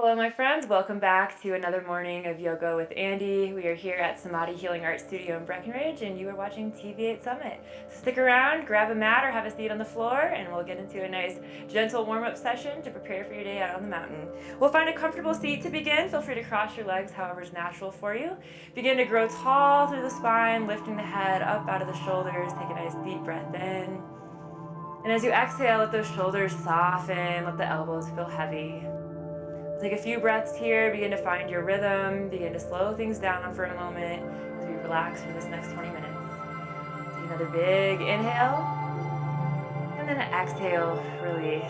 Hello, my friends. Welcome back to another morning of Yoga with Andi. We are here at Samadhi Healing Art Studio in Breckenridge, and you are watching TV8 Summit. So stick around, grab a mat or have a seat on the floor, and we'll get into a nice, gentle warm-up session to prepare for your day out on the mountain. We'll find a comfortable seat to begin. Feel free to cross your legs however is natural for you. Begin to grow tall through the spine, lifting the head up out of the shoulders. Take a nice deep breath in. And as you exhale, let those shoulders soften, let the elbows feel heavy. Take a few breaths here, begin to find your rhythm, begin to slow things down for a moment as we relax for this next 20 minutes. Take another big inhale, and then an exhale, release.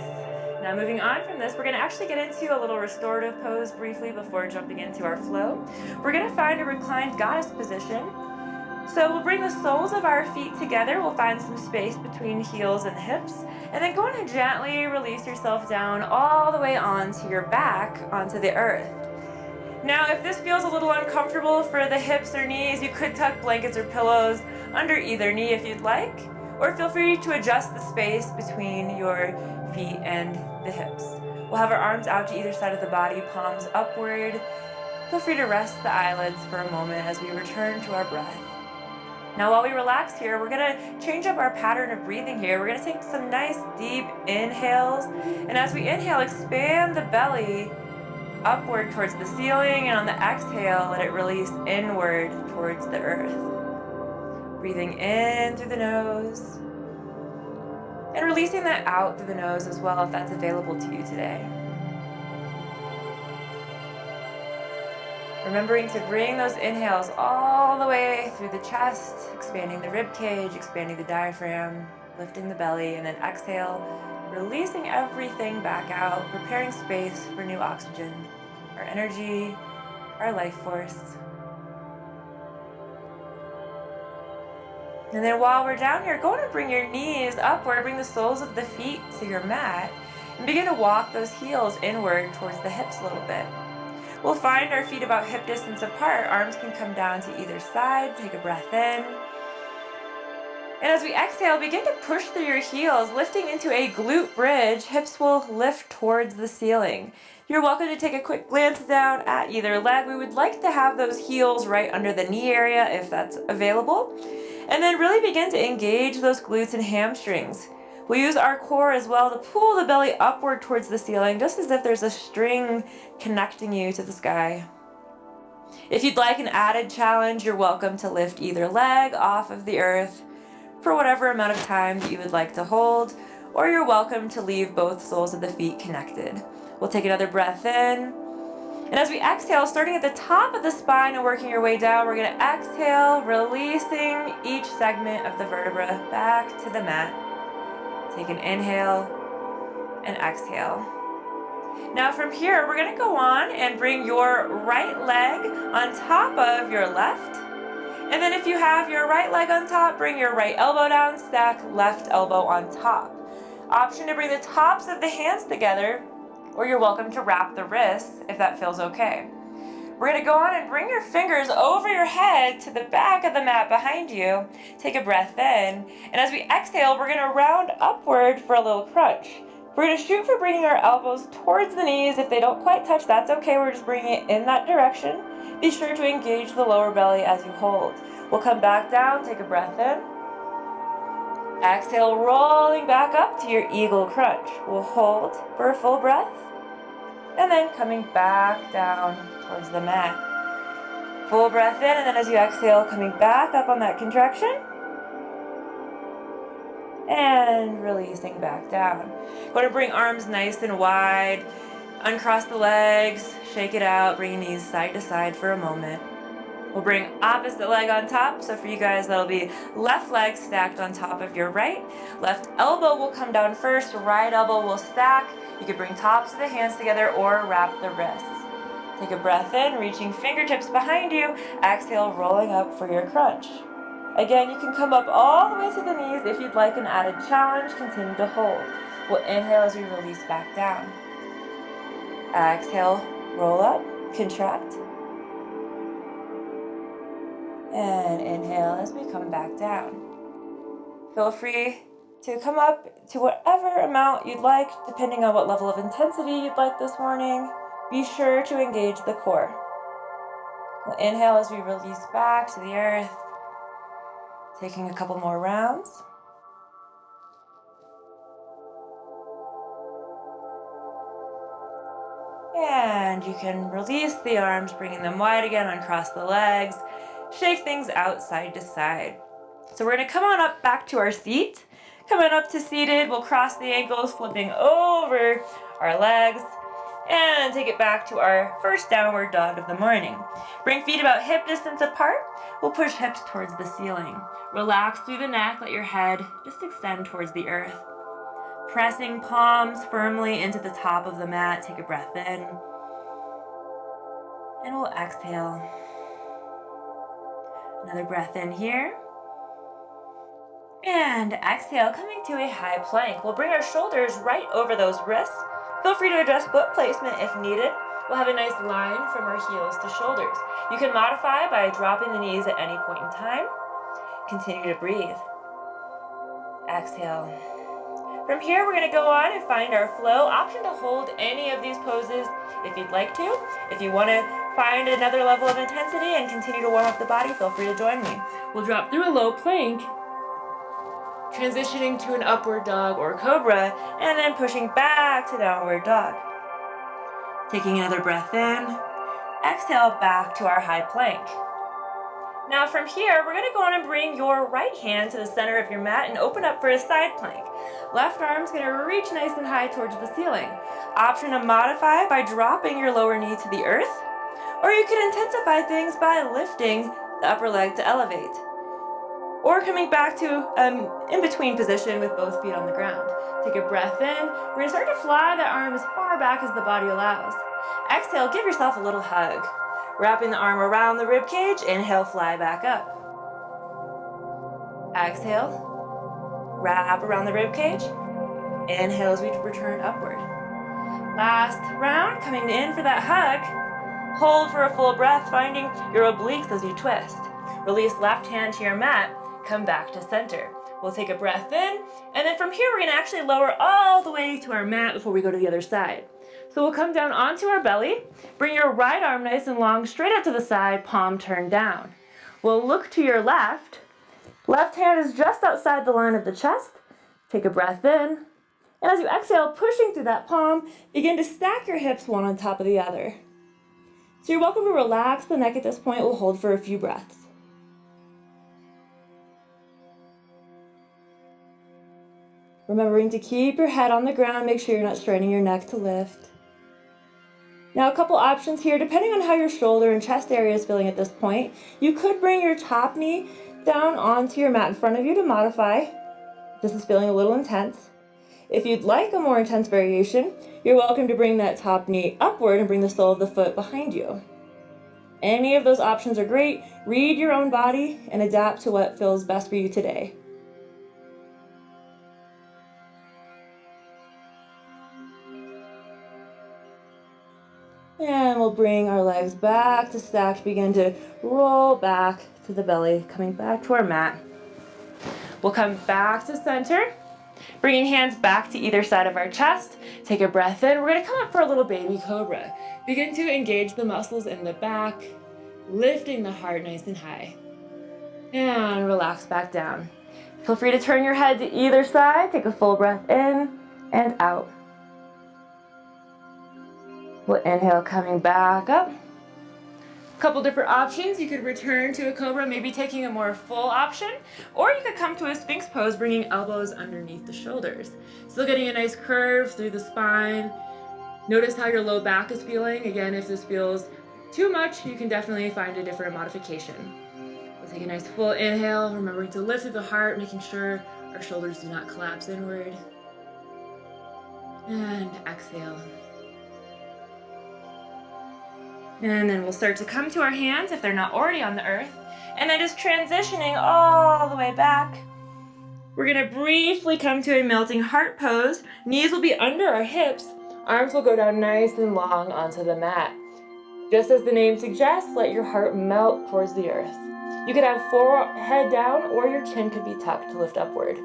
Now moving on from this, we're gonna actually get into a little restorative pose briefly before jumping into our flow. We're gonna find a reclined goddess position. So we'll bring the soles of our feet together. We'll find some space between heels and hips. And then go on and gently release yourself down all the way onto your back, onto the earth. Now, if this feels a little uncomfortable for the hips or knees, you could tuck blankets or pillows under either knee if you'd like, or feel free to adjust the space between your feet and the hips. We'll have our arms out to either side of the body, palms upward. Feel free to rest the eyelids for a moment as we return to our breath. Now while we relax here, we're gonna change up our pattern of breathing here. We're gonna take some nice deep inhales. And as we inhale, expand the belly upward towards the ceiling. And on the exhale, let it release inward towards the earth. Breathing in through the nose. And releasing that out through the nose as well if that's available to you today. Remembering to bring those inhales all the way through the chest, expanding the rib cage, expanding the diaphragm, lifting the belly, and then exhale, releasing everything back out, preparing space for new oxygen, our energy, our life force. And then while we're down here, go ahead and bring your knees upward, bring the soles of the feet to your mat, and begin to walk those heels inward towards the hips a little bit. We'll find our feet about hip distance apart. Arms can come down to either side. Take a breath in. And as we exhale, begin to push through your heels, lifting into a glute bridge. Hips will lift towards the ceiling. You're welcome to take a quick glance down at either leg. We would like to have those heels right under the knee area if that's available. And then really begin to engage those glutes and hamstrings. We'll use our core as well to pull the belly upward towards the ceiling, just as if there's a string connecting you to the sky. If you'd like an added challenge, you're welcome to lift either leg off of the earth for whatever amount of time that you would like to hold, or you're welcome to leave both soles of the feet connected. We'll take another breath in. And as we exhale, starting at the top of the spine and working your way down, we're gonna exhale, releasing each segment of the vertebra back to the mat. Take an inhale and exhale. Now from here, we're gonna go on and bring your right leg on top of your left. And then if you have your right leg on top, bring your right elbow down, stack left elbow on top. Option to bring the tops of the hands together, or you're welcome to wrap the wrists if that feels okay. We're gonna go on and bring your fingers over your head to the back of the mat behind you. Take a breath in. And as we exhale, we're gonna round upward for a little crunch. We're gonna shoot for bringing our elbows towards the knees. If they don't quite touch, that's okay. We're just bringing it in that direction. Be sure to engage the lower belly as you hold. We'll come back down, take a breath in. Exhale, rolling back up to your eagle crunch. We'll hold for a full breath. And then coming back down towards the mat. Full breath in, and then as you exhale, coming back up on that contraction. And releasing back down. Going to bring arms nice and wide. Uncross the legs, shake it out, bring knees side to side for a moment. We'll bring opposite leg on top. So for you guys, that'll be left leg stacked on top of your right. Left elbow will come down first, right elbow will stack. You could bring tops of the hands together or wrap the wrists. Take a breath in, reaching fingertips behind you. Exhale, rolling up for your crunch. Again, you can come up all the way to the knees. If you'd like an added challenge, continue to hold. We'll inhale as we release back down. Exhale, roll up, contract. And inhale as we come back down. Feel free to come up to whatever amount you'd like, depending on what level of intensity you'd like this morning. Be sure to engage the core. We'll inhale as we release back to the earth, taking a couple more rounds. And you can release the arms, bringing them wide again, uncross the legs, shake things out side to side. So we're gonna come on up back to our seat. Coming up to seated, we'll cross the ankles, flipping over our legs, and take it back to our first downward dog of the morning. Bring feet about hip distance apart. We'll push hips towards the ceiling. Relax through the neck, let your head just extend towards the earth. Pressing palms firmly into the top of the mat. Take a breath in. And we'll exhale. Another breath in here. And exhale, coming to a high plank. We'll bring our shoulders right over those wrists. Feel free to adjust foot placement if needed. We'll have a nice line from our heels to shoulders. You can modify by dropping the knees at any point in time. Continue to breathe. Exhale. From here, we're going to go on and find our flow. Option to hold any of these poses if you'd like to. If you want to find another level of intensity and continue to warm up the body, feel free to join me. We'll drop through a low plank, transitioning to an upward dog or cobra, and then pushing back to downward dog. Taking another breath in, exhale back to our high plank. Now from here, we're gonna go on and bring your right hand to the center of your mat and open up for a side plank. Left arm's gonna reach nice and high towards the ceiling. Option to modify by dropping your lower knee to the earth, or you can intensify things by lifting the upper leg to elevate. Or coming back to in-between position with both feet on the ground. Take a breath in. We're gonna start to fly the arm as far back as the body allows. Exhale, give yourself a little hug. Wrapping the arm around the rib cage, inhale, fly back up. Exhale, wrap around the rib cage. Inhale as we return upward. Last round, coming in for that hug. Hold for a full breath, finding your obliques as you twist. Release left hand to your mat, come back to center. We'll take a breath in, and then from here we're gonna actually lower all the way to our mat before we go to the other side. So we'll come down onto our belly, bring your right arm nice and long, straight out to the side, palm turned down. We'll look to your left. Left hand is just outside the line of the chest. Take a breath in, and as you exhale, pushing through that palm, begin to stack your hips one on top of the other. So you're welcome to relax the neck at this point. We'll hold for a few breaths. Remembering to keep your head on the ground, make sure you're not straining your neck to lift. Now a couple options here, depending on how your shoulder and chest area is feeling at this point. You could bring your top knee down onto your mat in front of you to modify. This is feeling a little intense. If you'd like a more intense variation, you're welcome to bring that top knee upward and bring the sole of the foot behind you. Any of those options are great. Read your own body and adapt to what feels best for you today. And we'll bring our legs back to stacked, begin to roll back to the belly, coming back to our mat. We'll come back to center, bringing hands back to either side of our chest. Take a breath in. We're gonna come up for a little baby cobra. Begin to engage the muscles in the back, lifting the heart nice and high. And relax back down. Feel free to turn your head to either side. Take a full breath in and out. We'll inhale, coming back up. A couple different options. You could return to a cobra, maybe taking a more full option, or you could come to a sphinx pose, bringing elbows underneath the shoulders. Still getting a nice curve through the spine. Notice how your low back is feeling. Again, if this feels too much, you can definitely find a different modification. We'll take a nice full inhale, remembering to lift through the heart, making sure our shoulders do not collapse inward. And exhale. And then we'll start to come to our hands if they're not already on the earth. And then just transitioning all the way back. We're gonna briefly come to a melting heart pose. Knees will be under our hips. Arms will go down nice and long onto the mat. Just as the name suggests, let your heart melt towards the earth. You could have forehead down or your chin could be tucked to lift upward.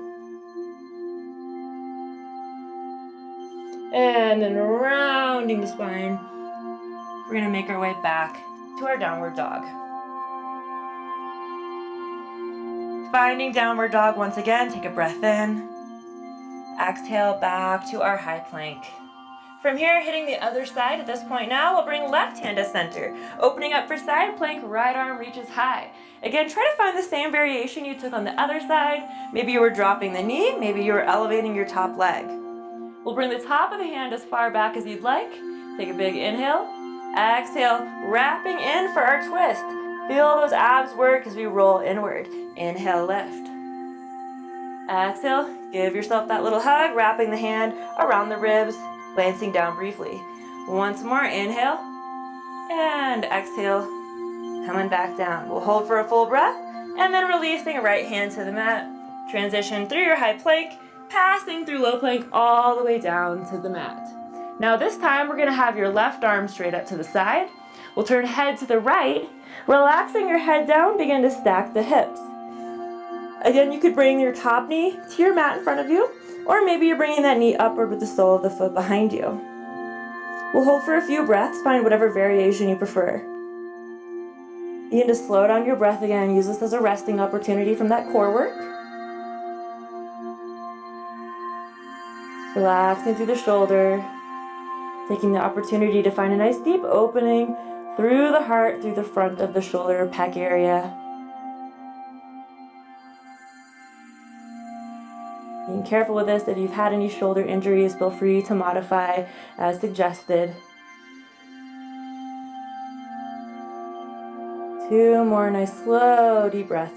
And then rounding the spine. we're gonna make our way back to our downward dog. Finding downward dog once again, take a breath in. Exhale back to our high plank. From here, hitting the other side at this point now, we'll bring left hand to center. Opening up for side plank, right arm reaches high. Again, try to find the same variation you took on the other side. Maybe you were dropping the knee, maybe you were elevating your top leg. We'll bring the top of the hand as far back as you'd like. Take a big inhale. Exhale, wrapping in for our twist. Feel those abs work as we roll inward. Inhale, lift. Exhale, give yourself that little hug, wrapping the hand around the ribs, glancing down briefly. Once more, inhale, and exhale, coming back down. We'll hold for a full breath, and then releasing right hand to the mat. Transition through your high plank, passing through low plank all the way down to the mat. Now this time, we're gonna have your left arm straight up to the side. We'll turn head to the right. Relaxing your head down, begin to stack the hips. Again, you could bring your top knee to your mat in front of you, or maybe you're bringing that knee upward with the sole of the foot behind you. We'll hold for a few breaths, find whatever variation you prefer. Begin to slow down your breath again, use this as a resting opportunity from that core work. Relaxing through the shoulder, taking the opportunity to find a nice deep opening through the heart, through the front of the shoulder pec area. Being careful with this, if you've had any shoulder injuries, feel free to modify as suggested. 2 more nice slow deep breaths.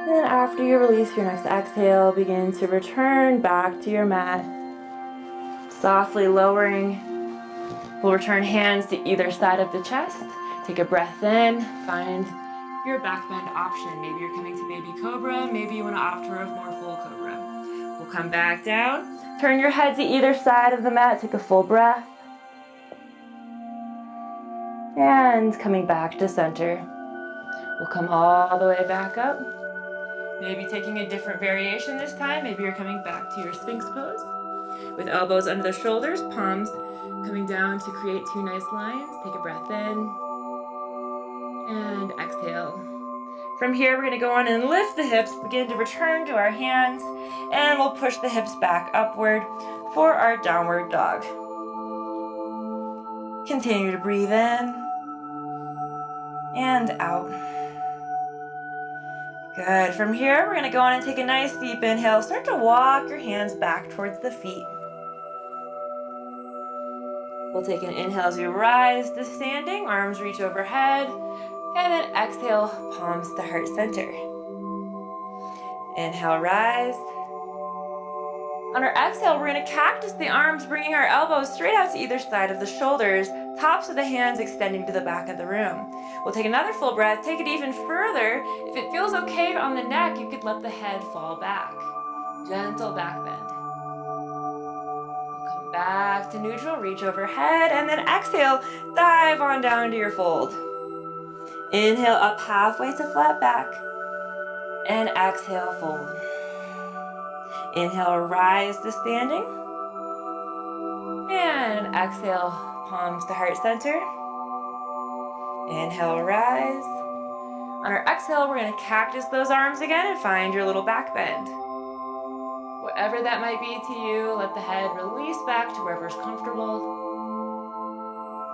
Then after you release your next exhale, begin to return back to your mat. Softly lowering. We'll return hands to either side of the chest. Take a breath in, find your back bend option. Maybe you're coming to baby cobra, maybe you want to opt for a more full cobra. We'll come back down, turn your head to either side of the mat, take a full breath. And coming back to center. We'll come all the way back up. Maybe taking a different variation this time. Maybe you're coming back to your Sphinx pose with elbows under the shoulders, palms coming down to create 2 nice lines. Take a breath in and exhale. From here, we're going to go on and lift the hips, begin to return to our hands, and we'll push the hips back upward for our downward dog. Continue to breathe in and out. Good. From here, we're going to go on and take a nice deep inhale. Start to walk your hands back towards the feet. We'll take an inhale as you rise to standing, arms reach overhead, and then exhale, palms to heart center. Inhale, rise. On our exhale, we're going to cactus the arms, bringing our elbows straight out to either side of the shoulders, tops of the hands extending to the back of the room. We'll take another full breath, take it even further. If it feels okay on the neck, you could let the head fall back. Gentle back bend. We'll come back to neutral, reach overhead, and then exhale, dive on down to your fold. Inhale up halfway to flat back, and exhale, fold. Inhale, rise to standing, and exhale, palms to heart center. Inhale, rise. On our exhale, we're going to cactus those arms again and find your little back bend. Whatever that might be to you, let the head release back to wherever's comfortable.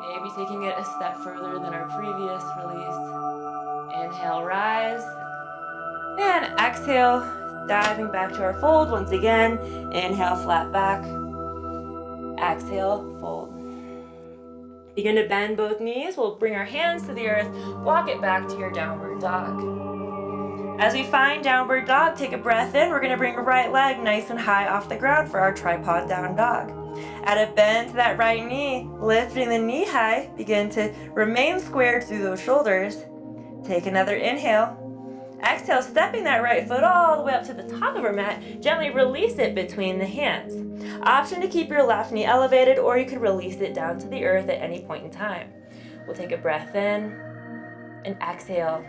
Maybe taking it a step further than our previous release. Inhale, rise. And exhale, diving back to our fold once again. Inhale, flat back. Exhale, fold. Begin to bend both knees. We'll bring our hands to the earth, walk it back to your downward dog. As we find downward dog, take a breath in. We're going to bring our right leg nice and high off the ground for our tripod down dog. Add a bend to that right knee, lifting the knee high. Begin to remain squared through those shoulders. Take another inhale. Exhale, stepping that right foot all the way up to the top of our mat. Gently release it between the hands. Option to keep your left knee elevated, or you could release it down to the earth at any point in time. We'll take a breath in and exhale.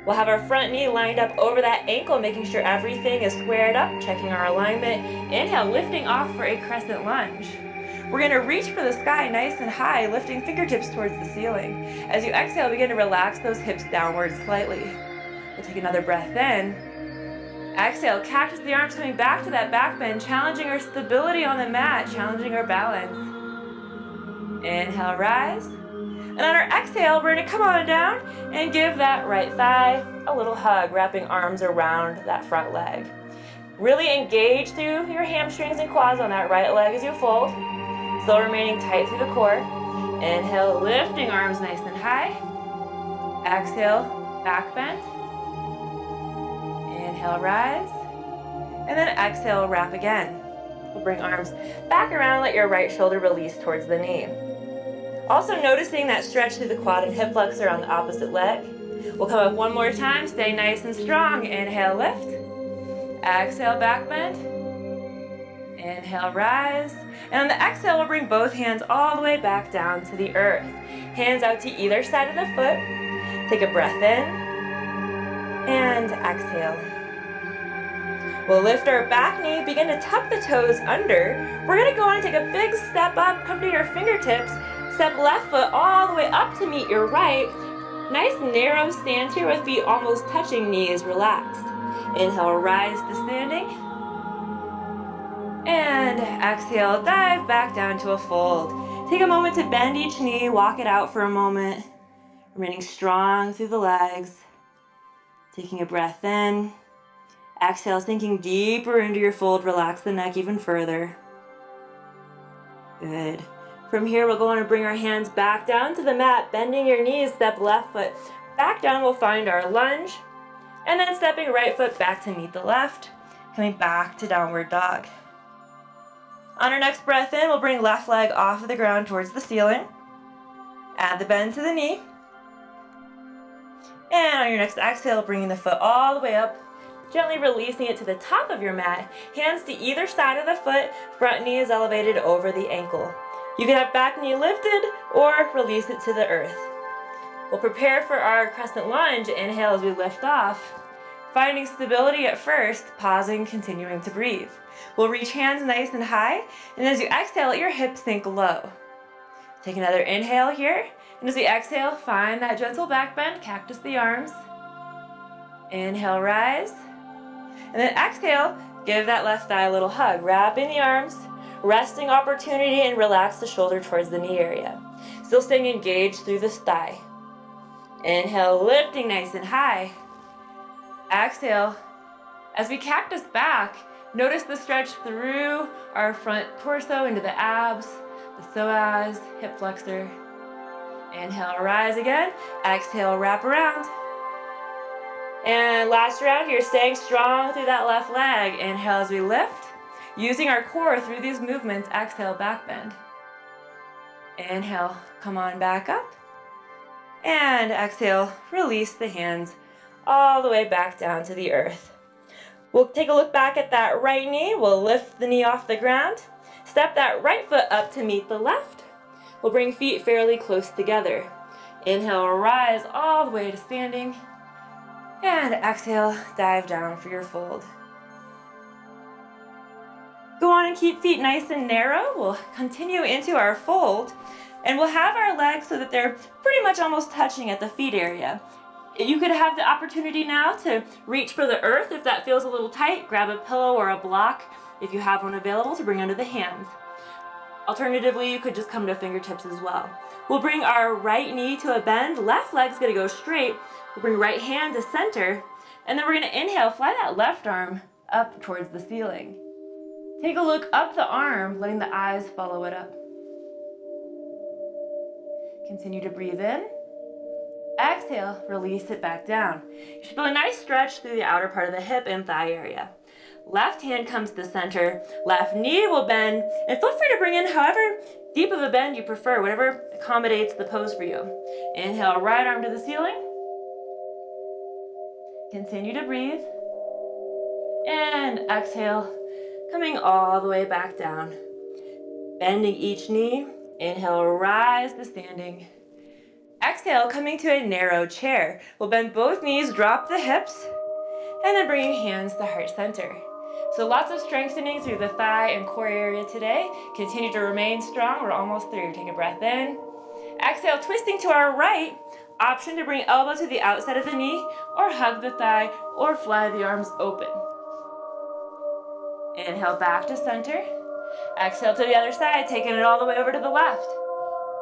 We'll have our front knee lined up over that ankle, making sure everything is squared up, checking our alignment. Inhale, lifting off for a crescent lunge. We're going to reach for the sky nice and high, lifting fingertips towards the ceiling. As you exhale, begin to relax those hips downwards slightly. We'll take another breath in. Exhale, cactus the arms coming back to that back bend, challenging our stability on the mat, challenging our balance. Inhale, rise. And on our exhale, we're going to come on down and give that right thigh a little hug, wrapping arms around that front leg. Really engage through your hamstrings and quads on that right leg as you fold. Still remaining tight through the core. Inhale, lifting arms nice and high. Exhale, back bend. Inhale, rise. And then exhale, wrap again. We'll bring arms back around, let your right shoulder release towards the knee. Also noticing that stretch through the quad and hip flexor on the opposite leg. We'll come up one more time, stay nice and strong. Inhale, lift. Exhale, back bend. Inhale, rise. And on the exhale, we'll bring both hands all the way back down to the earth. Hands out to either side of the foot. Take a breath in. And exhale. We'll lift our back knee, begin to tuck the toes under. We're going to go on and take a big step up, come to your fingertips. Step left foot all the way up to meet your right. Nice narrow stance here with feet almost touching, knees relaxed. Inhale, rise to standing. And exhale, dive back down to a fold. Take a moment to bend each knee, walk it out for a moment. Remaining strong through the legs. Taking a breath in. Exhale, sinking deeper into your fold, relax the neck even further. Good. From here, we'll go on and bring our hands back down to the mat, bending your knees, step left foot back down, we'll find our lunge, and then stepping right foot back to meet the left, coming back to downward dog. On our next breath in, we'll bring left leg off of the ground towards the ceiling, add the bend to the knee, and on your next exhale, bringing the foot all the way up, gently releasing it to the top of your mat, hands to either side of the foot, front knee is elevated over the ankle. You can have back knee lifted or release it to the earth. We'll prepare for our crescent lunge. Inhale as we lift off. Finding stability at first, pausing, continuing to breathe. We'll reach hands nice and high, and as you exhale, let your hips sink low. Take another inhale here, and as we exhale, find that gentle back bend, cactus the arms. Inhale, rise. And then exhale, give that left thigh a little hug, wrapping the arms. Resting opportunity and relax the shoulder towards the knee area. Still staying engaged through this thigh. Inhale, lifting nice and high. Exhale. As we cactus back, notice the stretch through our front torso into the abs, the psoas, hip flexor. Inhale, rise again. Exhale, wrap around. And last round here, staying strong through that left leg. Inhale as we lift. Using our core through these movements, exhale, back bend. Inhale, come on back up. And exhale, release the hands all the way back down to the earth. We'll take a look back at that right knee. We'll lift the knee off the ground. Step that right foot up to meet the left. We'll bring feet fairly close together. Inhale, rise all the way to standing. And exhale, dive down for your fold. Go on and keep feet nice and narrow. We'll continue into our fold, and we'll have our legs so that they're pretty much almost touching at the feet area. You could have the opportunity now to reach for the earth if that feels a little tight. Grab a pillow or a block if you have one available to bring under the hands. Alternatively, you could just come to fingertips as well. We'll bring our right knee to a bend. Left leg's gonna go straight. We'll bring right hand to center, and then we're gonna inhale, fly that left arm up towards the ceiling. Take a look up the arm, letting the eyes follow it up. Continue to breathe in. Exhale, release it back down. You should feel a nice stretch through the outer part of the hip and thigh area. Left hand comes to center, left knee will bend, and feel free to bring in however deep of a bend you prefer, whatever accommodates the pose for you. Inhale, right arm to the ceiling. Continue to breathe. And exhale, coming all the way back down. Bending each knee. Inhale, rise to standing. Exhale, coming to a narrow chair. We'll bend both knees, drop the hips, and then bring your hands to heart center. So lots of strengthening through the thigh and core area today. Continue to remain strong. We're almost through. Take a breath in. Exhale, twisting to our right. Option to bring elbow to the outside of the knee, or hug the thigh, or fly the arms open. Inhale back to center. Exhale to the other side, taking it all the way over to the left.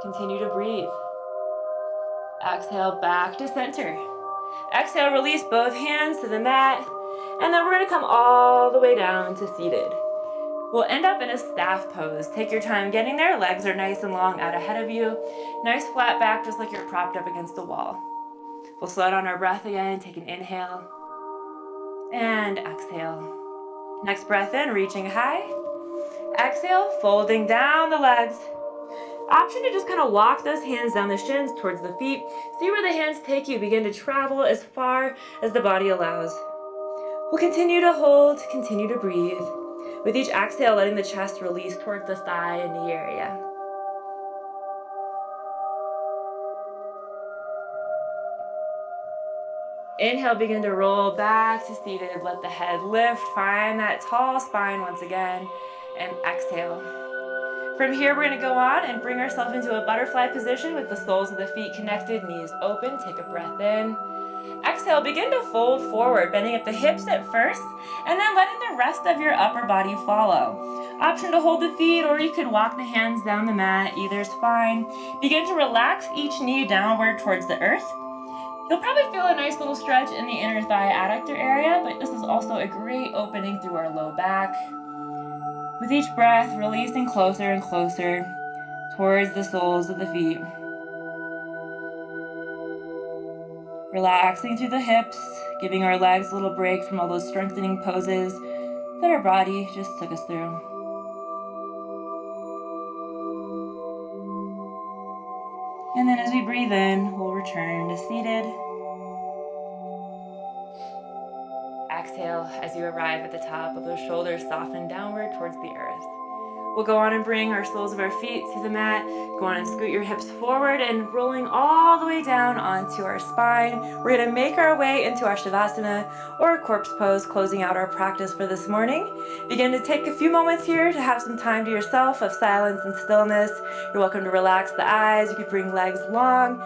Continue to breathe. Exhale back to center. Exhale, release both hands to the mat, and then we're going to come all the way down to seated. We'll end up in a staff pose. Take your time getting there. Legs are nice and long out ahead of you. Nice flat back, just like you're propped up against the wall. We'll slow down our breath again. Take an inhale and exhale. Next breath in, reaching high. Exhale, folding down the legs. Option to just kind of walk those hands down the shins towards the feet. See where the hands take you. Begin to travel as far as the body allows. We'll continue to hold, continue to breathe. With each exhale, letting the chest release towards the thigh and knee area. Inhale, begin to roll back to seated. Let the head lift. Find that tall spine once again. And exhale. From here, we're going to go on and bring ourselves into a butterfly position with the soles of the feet connected, knees open. Take a breath in. Exhale, begin to fold forward, bending at the hips at first, and then letting the rest of your upper body follow. Option to hold the feet, or you could walk the hands down the mat. Either is fine. Begin to relax each knee downward towards the earth. You'll probably feel a nice little stretch in the inner thigh adductor area, but this is also a great opening through our low back. With each breath, releasing closer and closer towards the soles of the feet. Relaxing through the hips, giving our legs a little break from all those strengthening poses that our body just took us through. And then as we breathe in, we'll return to seated. Exhale as you arrive at the top of those shoulders, soften downward towards the earth. We'll go on and bring our soles of our feet to the mat. Go on and scoot your hips forward and rolling all the way down onto our spine. We're going to make our way into our Shavasana or corpse pose, closing out our practice for this morning. Begin to take a few moments here to have some time to yourself of silence and stillness. You're welcome to relax the eyes. You could bring legs long.